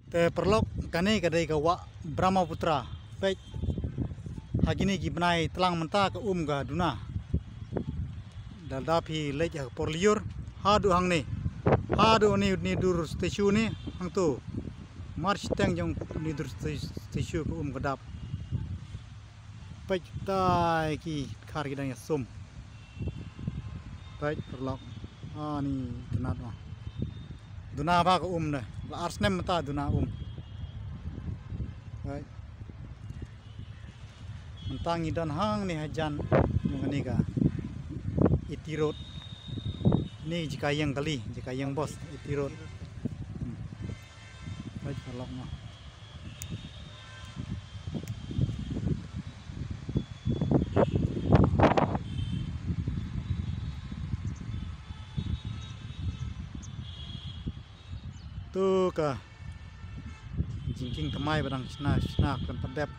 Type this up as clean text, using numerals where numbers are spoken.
te perlok kane kadai kawa Brahmaputra pek hagini gibnai telang menta ke ga duna daldapi lej por liur hadu hang ni dur stasiun ni hang tu march teng jong ni dur stasiun ke gadap pek tai ki khar gidang sum pek perlok ni tenat mah duna ba ke ne arsnem menta duna baik mentang idan hang ni hajan ngani ka itirot ni jika yang kali jika yang bos itirot baik perlok mah tu ka jingking temai badang sna kan pedep